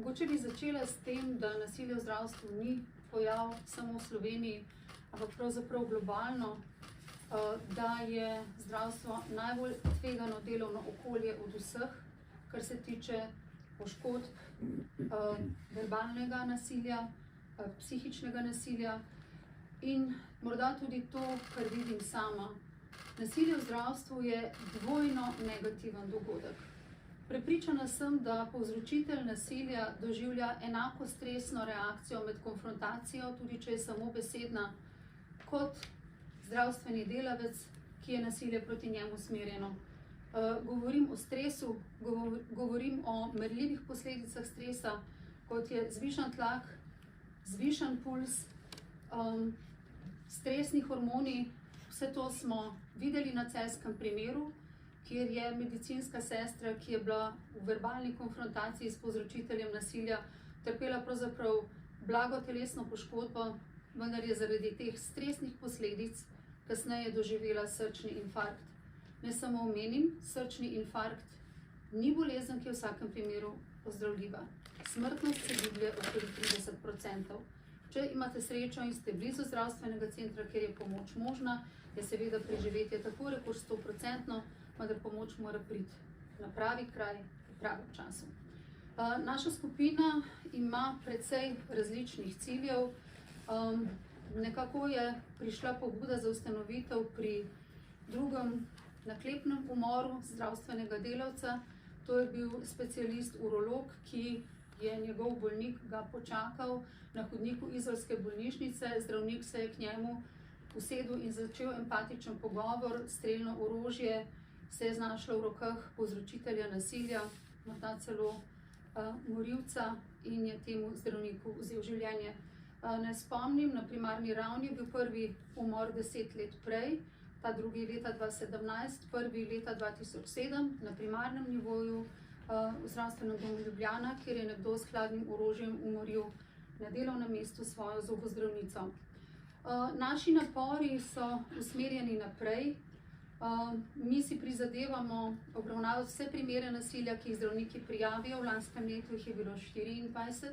Mogoče bi začela s tem, da nasilje v zdravstvu ni pojav samo v Sloveniji, ampak pravzaprav globalno, da je zdravstvo najbolj tvegano delovno okolje od vseh, kar se tiče poškodb, verbalnega nasilja, psihičnega nasilja in morda tudi to, kar vidim sama. Nasilje v zdravstvu je dvojno negativen dogodek. Prepričana sem, da povzročitelj nasilja doživlja enako stresno reakcijo med konfrontacijo, tudi če je samo besedna, kot zdravstveni delavec, ki je nasilje proti njemu usmerjeno. Govorim o stresu, govorim o merljivih posledicah stresa, kot je zvišan tlak, zvišan puls, stresni hormoni. Vse to smo videli na celjskem primeru, kjer je medicinska sestra, ki je bila v verbalni konfrontaciji s povzročiteljem nasilja, trpela pravzaprav blago telesno poškodbo, vendar je zaradi teh stresnih posledic kasneje doživela srčni infarkt. Ne samo omenim, srčni infarkt ni bolezen, ki je v vsakem primeru ozdravljiva. Smrtnost se giblje okoli 30%. Če imate srečo in ste blizu zdravstvenega centra, kjer je pomoč možna, je seveda preživetje tako rekoč 100%, vendar pomoč mora priti na pravi kraj v pravem času. Naša skupina ima precej različnih ciljev. Nekako je prišla pobuda za ustanovitev pri drugem naklepnem umoru zdravstvenega delavca. To je bil specialist urolog, ki je njegov bolnik ga počakal na hodniku izolske bolnišnice. Zdravnik se je k njemu usedel in začel empatičen pogovor. Strelno orožje se je znašlo v rokah povzročitelja nasilja, morda celo morilca, in je temu zdravniku vzel življenje. Ne spomnim, na primarni ravni je bil prvi umor 10 let prej, ta drugi leta 2017, prvi leta 2007 na primarnem nivoju v zdravstvenem domu Ljubljana, kjer je nekdo s hladnim orožjem umoril na delovnem mestu svojo zobozdravnico. Naši napori so usmerjeni naprej. Mi si prizadevamo obravnavati vse primere nasilja, ki jih zdravniki prijavijo. V lanskem letu jih je bilo 24.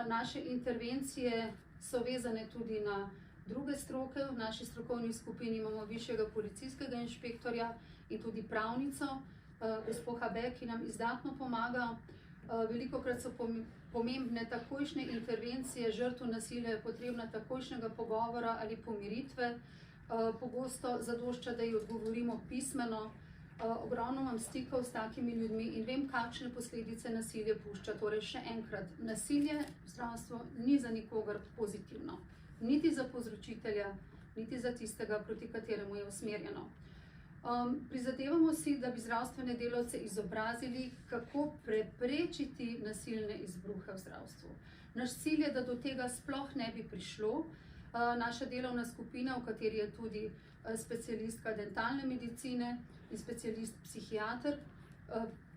Naše intervencije so vezane tudi na druge stroke. V naši strokovni skupini imamo višjega policijskega inšpektorja in tudi pravnico, gospo Habe, ki nam izdatno pomaga. Velikokrat so pomembne takojšnje intervencije, žrtev nasilja je potrebna takojšnjega pogovora ali pomiritve. Pogosto zadošča, da ji odgovorimo pismeno. Ogromno imam stikov s takimi ljudmi in vem, kakšne posledice nasilje pušča. Torej, še enkrat, nasilje v zdravstvu ni za nikogar pozitivno. Niti za povzročitelja, niti za tistega, proti kateremu je usmerjeno. Prizadevamo si, da bi zdravstvene delavce izobrazili, kako preprečiti nasilne izbruhe v zdravstvu. Naš cilj je, da do tega sploh ne bi prišlo. Naša delovna skupina, v kateri je tudi specialistka dentalne medicine in specialist psihiater,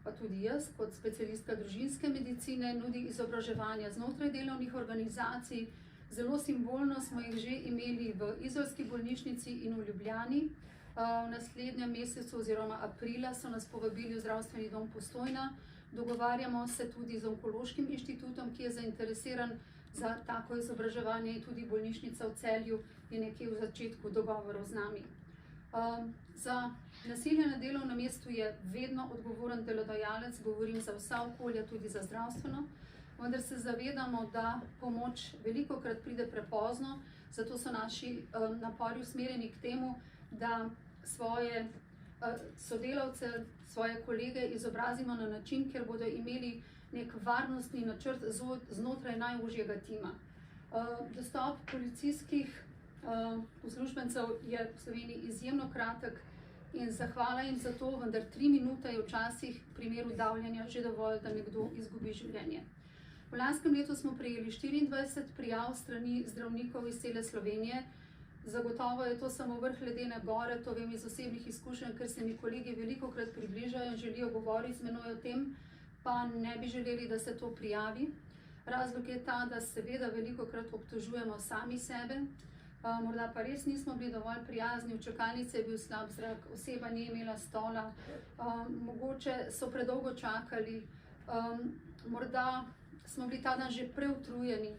pa tudi jaz kot specialistka družinske medicine, nudi izobraževanja znotraj delovnih organizacij. Zelo simbolno smo jih že imeli v izolski bolnišnici in v Ljubljani. V naslednjem mesecu oziroma aprila so nas povabili v zdravstveni dom Postojna. Dogovarjamo se tudi z Onkološkim inštitutom, ki je zainteresiran za tako izobraževanje, in tudi bolnišnica v Celju je nekje v začetku dogovorov z nami. Za nasilje na delovnem mestu je vedno odgovoren delodajalec, govorim za vsa okolja, tudi za zdravstveno, vendar se zavedamo, da pomoč velikokrat pride prepozno, zato so naši napori usmerjeni k temu, da svoje sodelavce, svoje kolege izobrazimo na način, kjer bodo imeli nek varnostni načrt znotraj najožjega tima. Dostop policijskih uslužbencev je v Sloveniji izjemno kratek in zahvala jim za to, vendar 3 minute je včasih v primeru davljanja že dovolj, da nekdo izgubi življenje. V lanskem letu smo prejeli 24 prijav strani zdravnikov iz cele Slovenije. Zagotovo je to samo vrh ledene gore, to vem iz osebnih izkušenj, ker se mi kolegi velikokrat približajo in želijo govoriti z menoj o tem, pa ne bi želeli, da se to prijavi. Razlog je ta, da seveda velikokrat obtožujemo sami sebe, morda pa res nismo bili dovolj prijazni, v čakalnici je bil slab zrak, oseba ni imela stola, mogoče so predolgo čakali, morda smo bili ta dan že preutrujeni,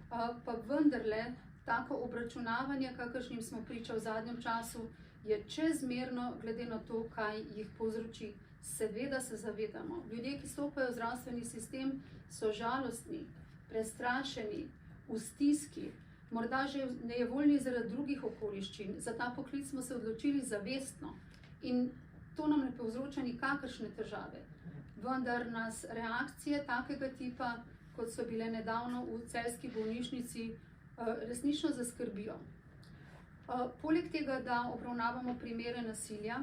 pa vendarle tako obračunavanje, kakršnim smo priča v zadnjem času, je čezmerno glede na to, kaj jih povzroči. Seveda se zavedamo, ljudje, ki stopajo v zdravstveni sistem, so žalostni, prestrašeni, v stiski, morda že nejevoljni zaradi drugih okoliščin. Za ta poklic smo se odločili zavestno in to nam ne povzroča nikakršne težave. Vendar nas reakcije takega tipa, kot so bile nedavno v celjski bolnišnici, resnično zaskrbijo. Poleg tega, da obravnavamo primere nasilja,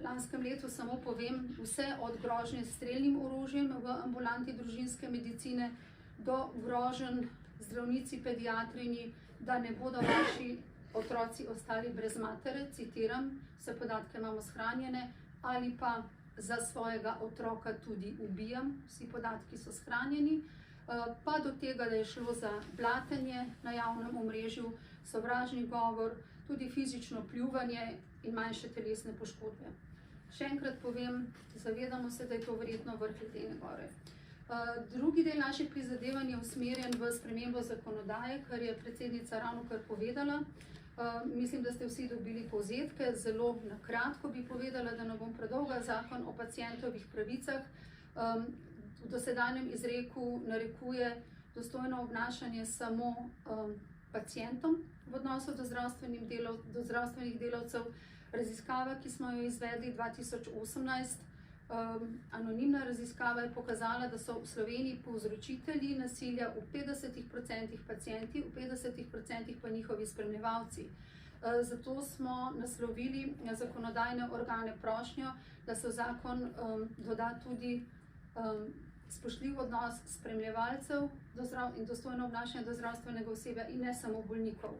lanskem letu samo povem, vse od grožnje s strelnim orožjem v ambulanti družinske medicine do groženj zdravnici pediatrinji, da ne bodo vaši otroci ostali brez matere, citiram, vse podatke imamo shranjene, ali pa za svojega otroka tudi ubijam, vsi podatki so shranjeni, pa do tega, da je šlo za blatenje na javnem omrežju, sovražni govor, tudi fizično pljuvanje in manjše telesne poškodbe. Še enkrat povem, zavedamo se, da je to verjetno vrh ledene gore. Drugi del naših prizadevanj je usmerjen v spremembo zakonodaje, kar je predsednica ravnokar povedala. Mislim, da ste vsi dobili povzetke, zelo na kratko bi povedala, da ne bom predolga. Zakon o pacientovih pravicah v dosedanjem izreku narekuje dostojno obnašanje samo pacientom v odnosu do zdravstvenih delavcev. Raziskava, ki smo jo izvedli 2018, anonimna raziskava je pokazala, da so v Sloveniji povzročitelji nasilja v 50% pacienti, v 50% pa njihovi spremljevalci. Zato smo naslovili na zakonodajne organe prošnjo, da se v zakon doda tudi spoštljiv odnos spremljevalcev in dostojno obnašanje do zdravstvenega osebja in ne samo bolnikov.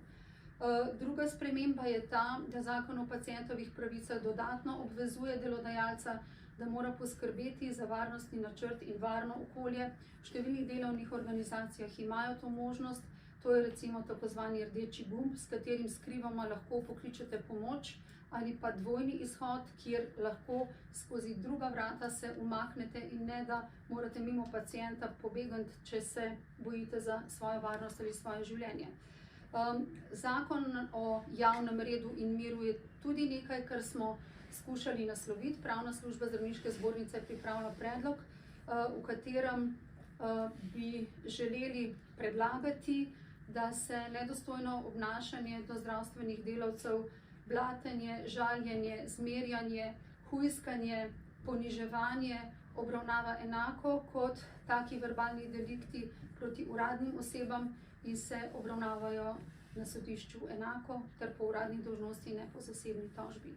Druga sprememba je ta, da zakon o pacientovih pravicah dodatno obvezuje delodajalca, da mora poskrbeti za varnostni načrt in varno okolje. V številnih delovnih organizacijah imajo to možnost, to je recimo tako zvani rdeči gumb, s katerim skrivoma lahko pokličete pomoč, ali pa dvojni izhod, kjer lahko skozi druga vrata se umaknete in ne da morate mimo pacienta pobegati, če se bojite za svojo varnost ali svoje življenje. Zakon o javnem redu in miru je tudi nekaj, kar smo skušali nasloviti. Pravna služba Zdravniške zbornice je pripravila predlog, v katerem bi želeli predlagati, da se nedostojno obnašanje do zdravstvenih delavcev, blatenje, žaljenje, zmerjanje, hujskanje, poniževanje obravnava enako kot taki verbalni delikti proti uradnim osebam in se obravnavajo na sodišču enako ter po uradni dolžnosti, ne po zasebni tožbi.